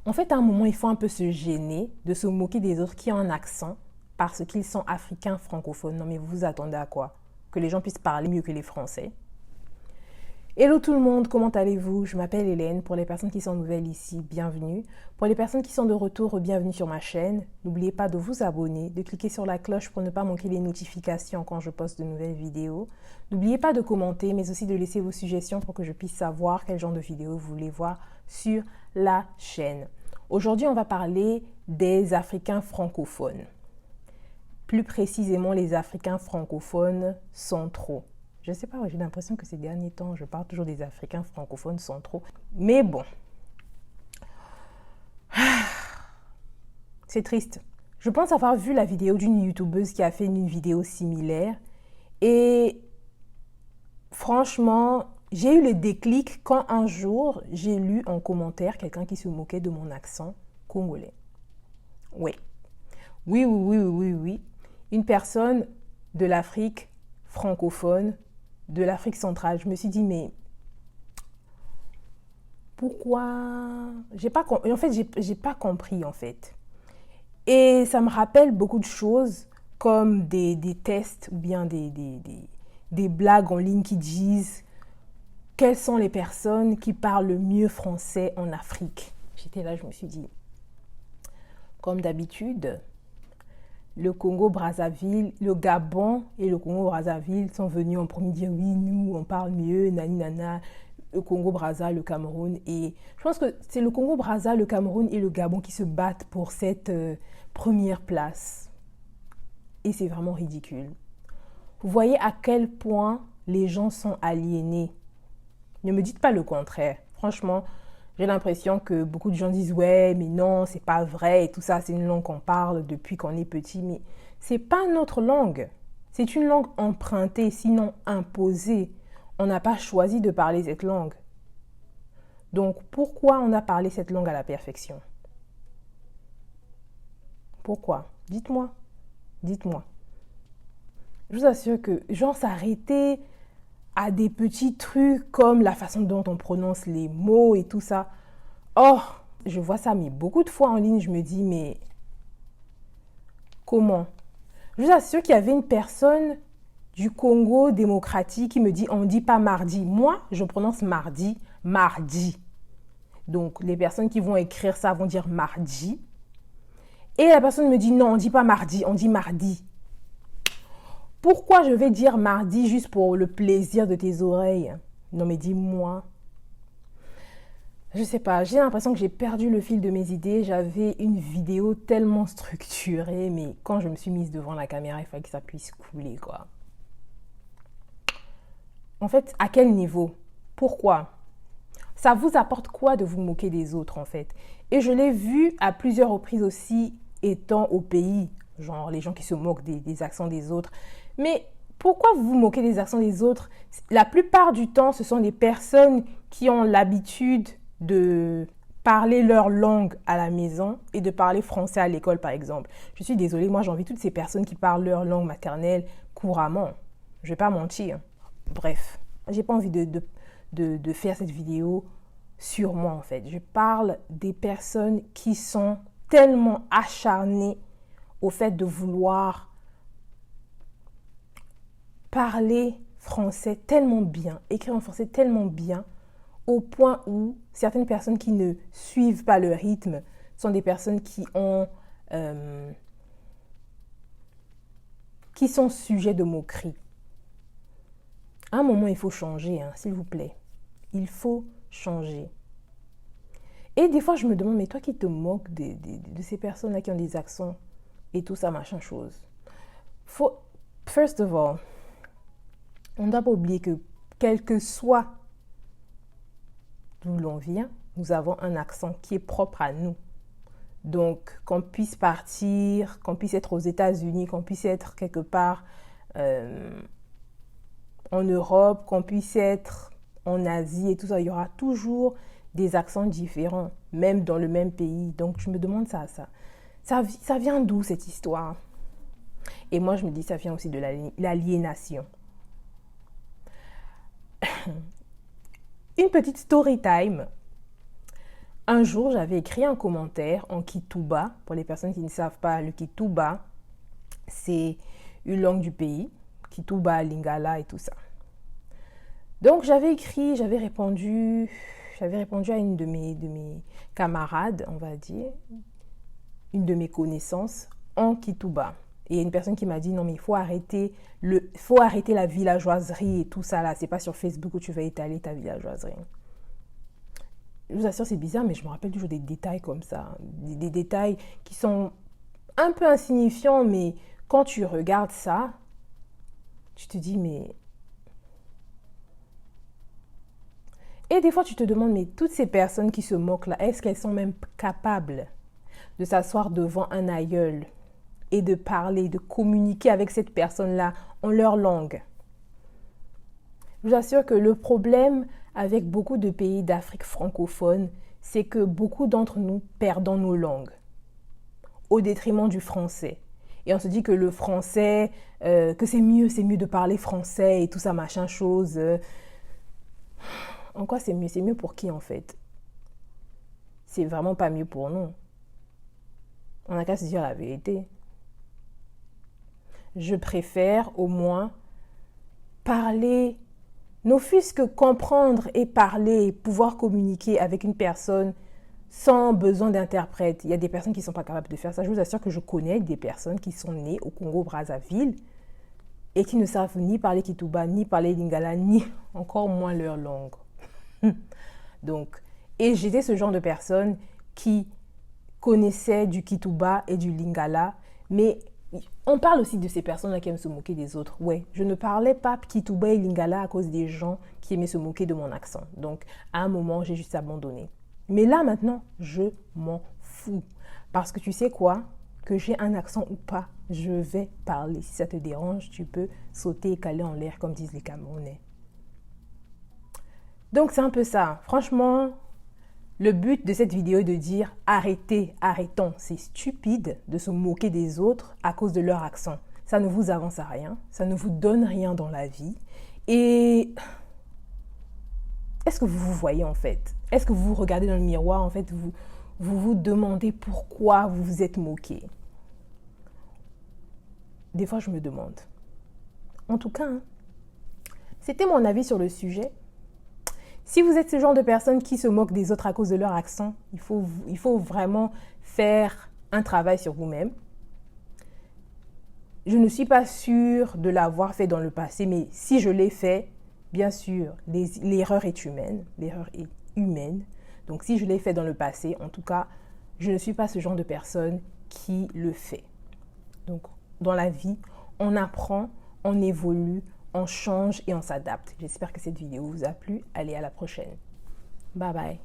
En fait, à un moment, il faut un peu se gêner de se moquer des autres qui ont un accent parce qu'ils sont africains francophones. Non, mais vous vous attendez à quoi? Que les gens puissent parler mieux que les Français? Hello tout le monde, comment allez-vous? Je m'appelle Hélène. Pour les personnes qui sont nouvelles ici, bienvenue. Pour les personnes qui sont de retour, bienvenue sur ma chaîne. N'oubliez pas de vous abonner, de cliquer sur la cloche pour ne pas manquer les notifications quand je poste de nouvelles vidéos. N'oubliez pas de commenter, mais aussi de laisser vos suggestions pour que je puisse savoir quel genre de vidéos vous voulez voir sur la chaîne. Aujourd'hui, on va parler des Africains francophones. Plus précisément, les Africains francophones centraux. Je ne sais pas, j'ai l'impression que ces derniers temps, je parle toujours des Africains francophones centraux. Mais bon, c'est triste. Je pense avoir vu la vidéo d'une youtubeuse qui a fait une vidéo similaire. Et franchement, j'ai eu le déclic quand un jour, j'ai lu en commentaire quelqu'un qui se moquait de mon accent congolais. Oui. Oui. Une personne de l'Afrique francophone, de l'Afrique centrale. Je me suis dit, mais pourquoi? En fait, j'ai pas compris, en fait. Et ça me rappelle beaucoup de choses, comme des tests ou bien des blagues en ligne qui disent quelles sont les personnes qui parlent le mieux français en Afrique. J'étais là, je me suis dit, comme d'habitude, le Congo-Brazzaville, le Gabon et le Congo-Brazzaville sont venus en premier dire oui, nous, on parle mieux, nani nana, le Congo-Brazza, le Cameroun. Et je pense que c'est le Congo-Brazza, le Cameroun et le Gabon qui se battent pour cette première place. Et c'est vraiment ridicule. Vous voyez à quel point les gens sont aliénés. Ne me dites pas le contraire. Franchement, j'ai l'impression que beaucoup de gens disent ouais, mais non, c'est pas vrai et tout ça, c'est une langue qu'on parle depuis qu'on est petit, mais c'est pas notre langue. C'est une langue empruntée, sinon imposée. On n'a pas choisi de parler cette langue. Donc pourquoi on a parlé cette langue à la perfection? Pourquoi? Dites-moi. Dites-moi. Je vous assure que genre s'arrêter à des petits trucs comme la façon dont on prononce les mots et tout ça. Oh, je vois ça mais beaucoup de fois en ligne, je me dis mais comment? Je vous assure qu'il y avait une personne du Congo démocratique qui me dit on ne dit pas mardi. Moi, je prononce mardi, mardi. Donc les personnes qui vont écrire ça vont dire mardi. Et la personne me dit non, on ne dit pas mardi, on dit mardi. Pourquoi je vais dire mardi juste pour le plaisir de tes oreilles? Non mais dis-moi. Je sais pas, j'ai l'impression que j'ai perdu le fil de mes idées. J'avais une vidéo tellement structurée, mais quand je me suis mise devant la caméra, il fallait que ça puisse couler, quoi. En fait, à quel niveau? Pourquoi? Ça vous apporte quoi de vous moquer des autres, en fait? Et je l'ai vu à plusieurs reprises aussi, étant au pays. Genre, les gens qui se moquent des accents des autres. Mais pourquoi vous vous moquez des accents des autres? La plupart du temps, ce sont des personnes qui ont l'habitude de parler leur langue à la maison et de parler français à l'école, par exemple. Je suis désolée, moi j'envie toutes ces personnes qui parlent leur langue maternelle couramment. Je vais pas mentir. Bref, j'ai pas envie de faire cette vidéo sur moi, en fait. Je parle des personnes qui sont tellement acharnées au fait de vouloir parler français tellement bien, écrire en français tellement bien, au point où certaines personnes qui ne suivent pas le rythme sont des personnes qui sont sujets de moquerie. À un moment, il faut changer, hein, s'il vous plaît. Il faut changer. Et des fois, je me demande, mais toi qui te moques de ces personnes-là qui ont des accents et tout ça, machin chose. First of all, on ne doit pas oublier que quel que soit d'où l'on vient, nous avons un accent qui est propre à nous. Donc, qu'on puisse partir, qu'on puisse être aux États-Unis, qu'on puisse être quelque part en Europe, qu'on puisse être en Asie et tout ça, il y aura toujours des accents différents, même dans le même pays. Donc, je me demande ça vient d'où cette histoire? Et moi, je me dis, ça vient aussi de l'aliénation. Une petite story time. Un jour, j'avais écrit un commentaire en Kituba. Pour les personnes qui ne savent pas, le Kituba, c'est une langue du pays. Kituba, Lingala et tout ça. Donc, j'avais répondu à une de mes camarades, on va dire, une de mes connaissances en Kituba. Et il y a une personne qui m'a dit non mais il faut arrêter la villageoiserie et tout ça là, c'est pas sur Facebook où tu vas étaler ta villageoiserie. Je vous assure c'est bizarre mais je me rappelle toujours des détails comme ça, des détails qui sont un peu insignifiants mais quand tu regardes ça, tu te dis mais... Et des fois tu te demandes mais toutes ces personnes qui se moquent là, est-ce qu'elles sont même capables de s'asseoir devant un aïeul et de parler, de communiquer avec cette personne-là en leur langue? Je vous assure que le problème avec beaucoup de pays d'Afrique francophone, c'est que beaucoup d'entre nous perdons nos langues au détriment du français. Et on se dit que le français, que c'est mieux de parler français et tout ça, machin chose. En quoi c'est mieux? C'est mieux pour qui en fait? C'est vraiment pas mieux pour nous. On n'a qu'à se dire la vérité. Je préfère au moins parler, ne fût-ce que comprendre et parler, pouvoir communiquer avec une personne sans besoin d'interprète. Il y a des personnes qui ne sont pas capables de faire ça. Je vous assure que je connais des personnes qui sont nées au Congo-Brazzaville et qui ne savent ni parler Kituba, ni parler Lingala, ni encore moins leur langue. Donc, et j'étais ce genre de personne qui connaissait du Kituba et du Lingala, mais on parle aussi de ces personnes-là qui aiment se moquer des autres. Ouais, je ne parlais pas Kituba et Lingala à cause des gens qui aimaient se moquer de mon accent. Donc, à un moment, j'ai juste abandonné. Mais là, maintenant, je m'en fous. Parce que tu sais quoi? Que j'ai un accent ou pas, je vais parler. Si ça te dérange, tu peux sauter et caler en l'air, comme disent les Camerounais. Donc, c'est un peu ça. Franchement, le but de cette vidéo est de dire arrêtons. C'est stupide de se moquer des autres à cause de leur accent. Ça ne vous avance à rien, ça ne vous donne rien dans la vie. Et est-ce que vous vous voyez en fait? Est-ce que vous vous regardez dans le miroir en fait? Vous demandez pourquoi vous vous êtes moqué? Des fois, je me demande. En tout cas, c'était mon avis sur le sujet. Si vous êtes ce genre de personne qui se moque des autres à cause de leur accent, il faut vraiment faire un travail sur vous-même. Je ne suis pas sûre de l'avoir fait dans le passé, mais si je l'ai fait, bien sûr, l'erreur est humaine. L'erreur est humaine. Donc si je l'ai fait dans le passé, en tout cas, je ne suis pas ce genre de personne qui le fait. Donc dans la vie, on apprend, on évolue, on change et on s'adapte. J'espère que cette vidéo vous a plu. Allez, à la prochaine. Bye bye.